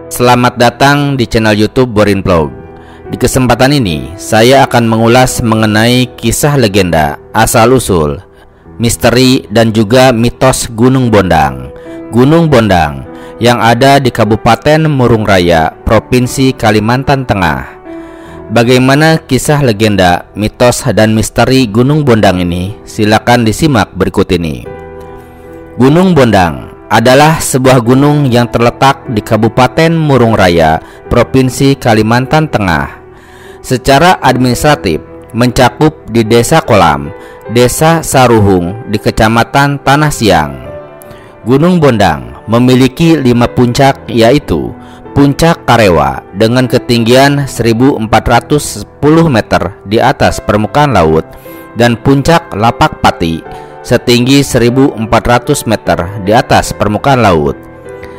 Selamat datang di channel YouTube Borin Vlog. Di kesempatan ini, saya akan mengulas mengenai kisah legenda, asal-usul, misteri, dan juga mitos Gunung Bondang. Gunung Bondang yang ada di Kabupaten Murung Raya, Provinsi Kalimantan Tengah. Bagaimana kisah legenda, mitos, dan misteri Gunung Bondang ini? Silakan disimak berikut ini. Gunung Bondang adalah sebuah gunung yang terletak di Kabupaten Murung Raya, Provinsi Kalimantan Tengah. Secara administratif mencakup di Desa Kolam, Desa Saruhung di Kecamatan Tanah Siang. Gunung Bondang memiliki 5 puncak, yaitu Puncak Karewa dengan ketinggian 1410 meter di atas permukaan laut, dan Puncak Lapak Pati setinggi 1400 meter di atas permukaan laut.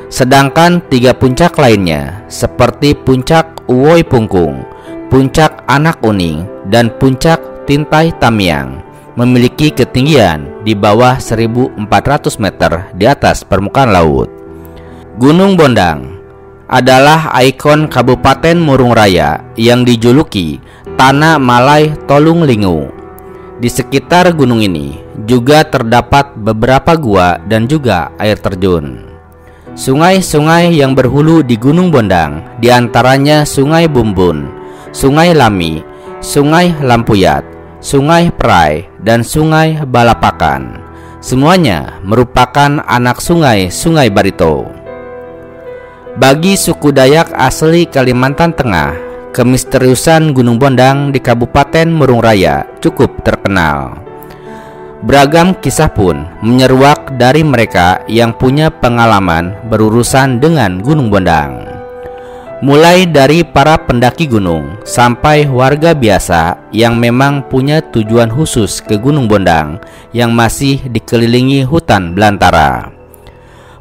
Sedangkan 3 puncak lainnya seperti Puncak Uwoi Pungkung, Puncak Anak Uning, dan Puncak Tintai Tamiang memiliki ketinggian di bawah 1400 meter di atas permukaan laut. Gunung Bondang adalah ikon Kabupaten Murung Raya yang dijuluki Tanah Malai Tolung Lingu. Di sekitar gunung ini juga terdapat beberapa gua dan juga air terjun. Sungai-sungai yang berhulu di Gunung Bondang diantaranya Sungai Bumbun, Sungai Lami, Sungai Lampuyat, Sungai Perai, dan Sungai Balapakan. Semuanya merupakan anak Sungai Barito. Bagi suku Dayak asli Kalimantan Tengah, kemisteriusan Gunung Bondang di Kabupaten Murung Raya cukup terkenal. Beragam kisah pun menyeruak dari mereka yang punya pengalaman berurusan dengan Gunung Bondang. Mulai dari para pendaki gunung sampai warga biasa yang memang punya tujuan khusus ke Gunung Bondang yang masih dikelilingi hutan belantara.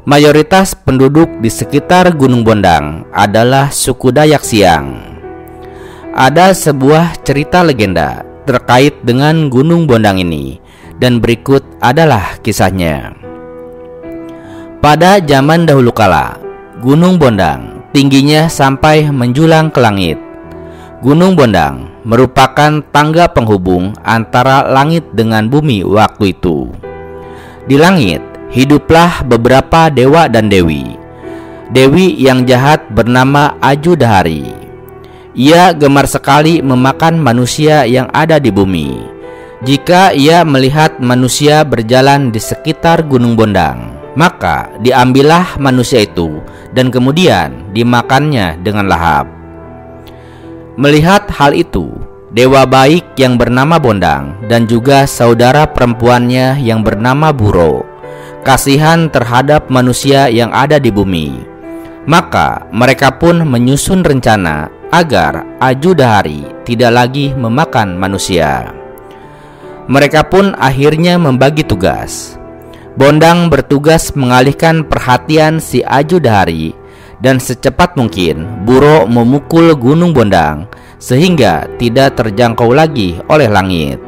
Mayoritas penduduk di sekitar Gunung Bondang adalah suku Dayak Siang. Ada sebuah cerita legenda terkait dengan Gunung Bondang ini, dan berikut adalah kisahnya. Pada zaman dahulu kala, Gunung Bondang tingginya sampai menjulang ke langit. Gunung Bondang merupakan tangga penghubung antara langit dengan bumi waktu itu. Di langit hiduplah beberapa dewa dan dewi. Dewi yang jahat bernama Aju Dahari. Ia gemar sekali memakan manusia yang ada di bumi. Jika ia melihat manusia berjalan di sekitar Gunung Bondang, maka diambillah manusia itu dan kemudian dimakannya dengan lahap. Melihat hal itu, dewa baik yang bernama Bondang dan juga saudara perempuannya yang bernama Buro kasihan terhadap manusia yang ada di bumi. Maka mereka pun menyusun rencana agar Aju Dahari tidak lagi memakan manusia. Mereka pun akhirnya membagi tugas. Bondang bertugas mengalihkan perhatian si Aju Dahari, dan secepat mungkin Buro memukul Gunung Bondang sehingga tidak terjangkau lagi oleh langit.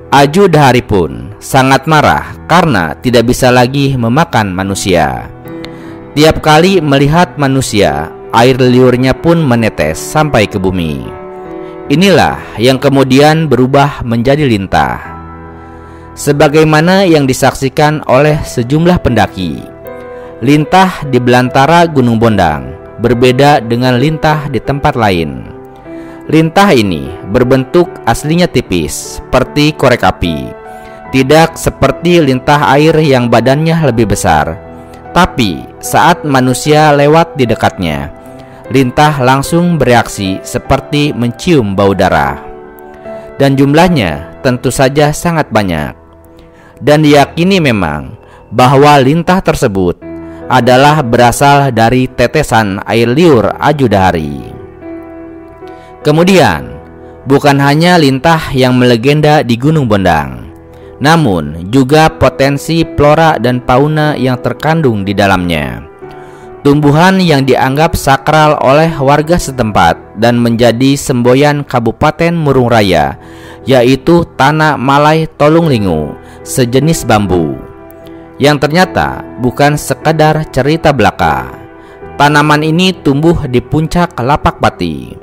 Aju Dahari pun sangat marah karena tidak bisa lagi memakan manusia. Tiap kali melihat manusia, air liurnya pun menetes sampai ke bumi. Inilah yang kemudian berubah menjadi lintah. Sebagaimana yang disaksikan oleh sejumlah pendaki, lintah di belantara Gunung Bondang berbeda dengan lintah di tempat lain. Lintah ini berbentuk aslinya tipis, seperti korek api. Tidak seperti lintah air yang badannya lebih besar. Tapi saat manusia lewat di dekatnya, lintah langsung bereaksi seperti mencium bau darah. Dan jumlahnya tentu saja sangat banyak. Dan diyakini memang bahwa lintah tersebut adalah berasal dari tetesan air liur Aju Dahari. Kemudian, bukan hanya lintah yang melegenda di Gunung Bondang, namun juga potensi flora dan fauna yang terkandung di dalamnya. Tumbuhan yang dianggap sakral oleh warga setempat dan menjadi semboyan Kabupaten Murung Raya, yaitu Tanah Malai Tolung Lingu, sejenis bambu. yang ternyata bukan sekadar cerita belaka, Tanaman ini tumbuh di puncak Lapak Pati.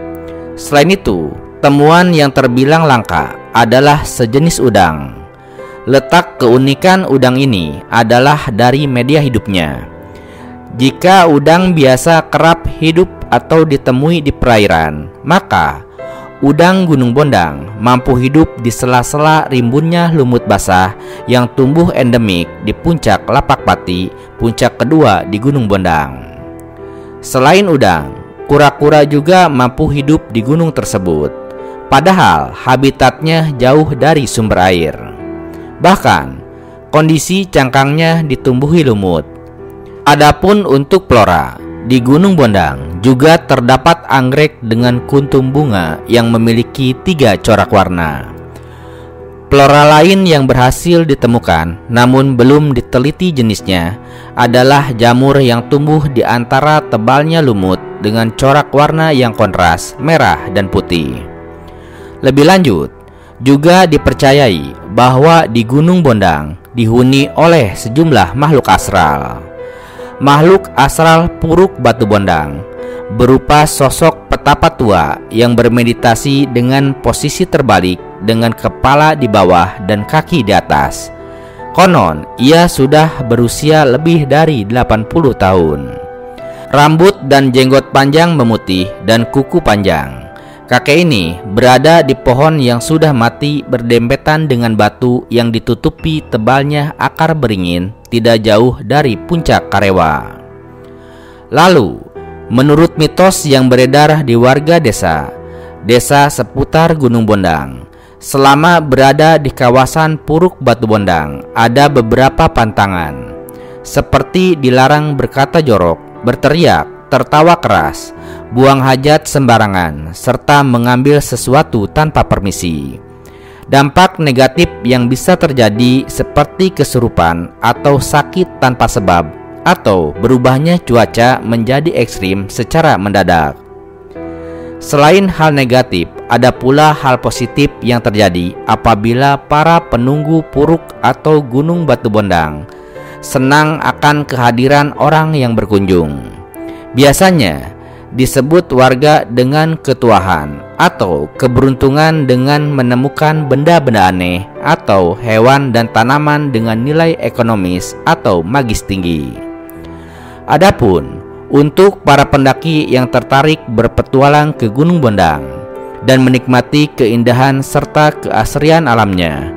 Selain itu, temuan yang terbilang langka adalah sejenis udang. Letak keunikan udang ini adalah dari media hidupnya. Jika udang biasa kerap hidup atau ditemui di perairan, maka udang Gunung Bondang mampu hidup di sela-sela rimbunnya lumut basah yang tumbuh endemik di puncak Lapak Pati, puncak kedua di Gunung Bondang. Selain udang, kura-kura juga mampu hidup di gunung tersebut, padahal habitatnya jauh dari sumber air. Bahkan, kondisi cangkangnya ditumbuhi lumut. Adapun untuk flora, di Gunung Bondang juga terdapat anggrek dengan kuntum bunga yang memiliki 3 corak warna. Flora lain yang berhasil ditemukan namun belum diteliti jenisnya adalah jamur yang tumbuh di antara tebalnya lumut dengan corak warna yang kontras merah dan putih. Lebih lanjut, juga dipercayai bahwa di Gunung Bondang dihuni oleh sejumlah makhluk astral. Makhluk astral Puruk Batu Bondang berupa sosok petapa tua yang bermeditasi dengan posisi terbalik dengan kepala di bawah dan kaki di atas. Konon ia sudah berusia lebih dari 80 tahun. Rambut dan jenggot panjang memutih dan kuku panjang. Kakek ini berada di pohon yang sudah mati berdempetan dengan batu yang ditutupi tebalnya akar beringin tidak jauh dari puncak Karewa. Lalu, menurut mitos yang beredar di warga desa seputar Gunung Bondang, selama berada di kawasan Puruk Batu Bondang ada beberapa pantangan, seperti dilarang berkata jorok, berteriak, tertawa keras, buang hajat sembarangan, serta mengambil sesuatu tanpa permisi. Dampak negatif yang bisa terjadi seperti kesurupan atau sakit tanpa sebab, atau berubahnya cuaca menjadi ekstrim secara mendadak. Selain hal negatif, ada pula hal positif yang terjadi apabila para penunggu Puruk atau Gunung Batu Bondang senang akan kehadiran orang yang berkunjung. Biasanya disebut warga dengan ketuahan atau keberuntungan dengan menemukan benda-benda aneh atau hewan dan tanaman dengan nilai ekonomis atau magis tinggi. Adapun untuk para pendaki yang tertarik berpetualang ke Gunung Bondang dan menikmati keindahan serta keasrian alamnya,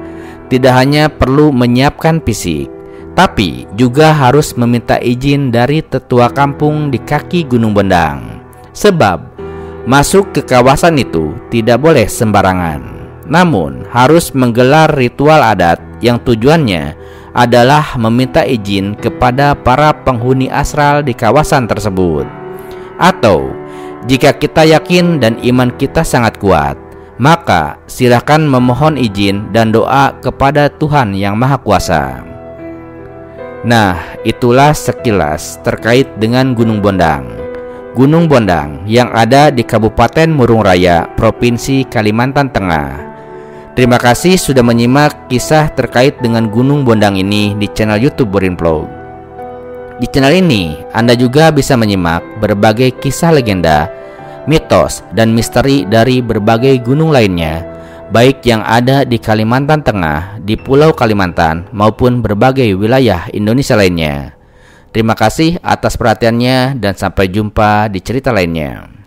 tidak hanya perlu menyiapkan fisik, tapi juga harus meminta izin dari tetua kampung di kaki Gunung Bondang. Sebab masuk ke kawasan itu tidak boleh sembarangan, namun harus menggelar ritual adat yang tujuannya adalah meminta izin kepada para penghuni astral di kawasan tersebut. Atau jika kita yakin dan iman kita sangat kuat, maka silakan memohon izin dan doa kepada Tuhan Yang Maha Kuasa. Nah, itulah sekilas terkait dengan Gunung Bondang. Gunung Bondang yang ada di Kabupaten Murung Raya, Provinsi Kalimantan Tengah. Terima kasih sudah menyimak kisah terkait dengan Gunung Bondang ini di channel YouTube Borin Vlog. Di channel ini, Anda juga bisa menyimak berbagai kisah legenda, mitos, dan misteri dari berbagai gunung lainnya, baik yang ada di Kalimantan Tengah, di Pulau Kalimantan, maupun berbagai wilayah Indonesia lainnya. Terima kasih atas perhatiannya dan sampai jumpa di cerita lainnya.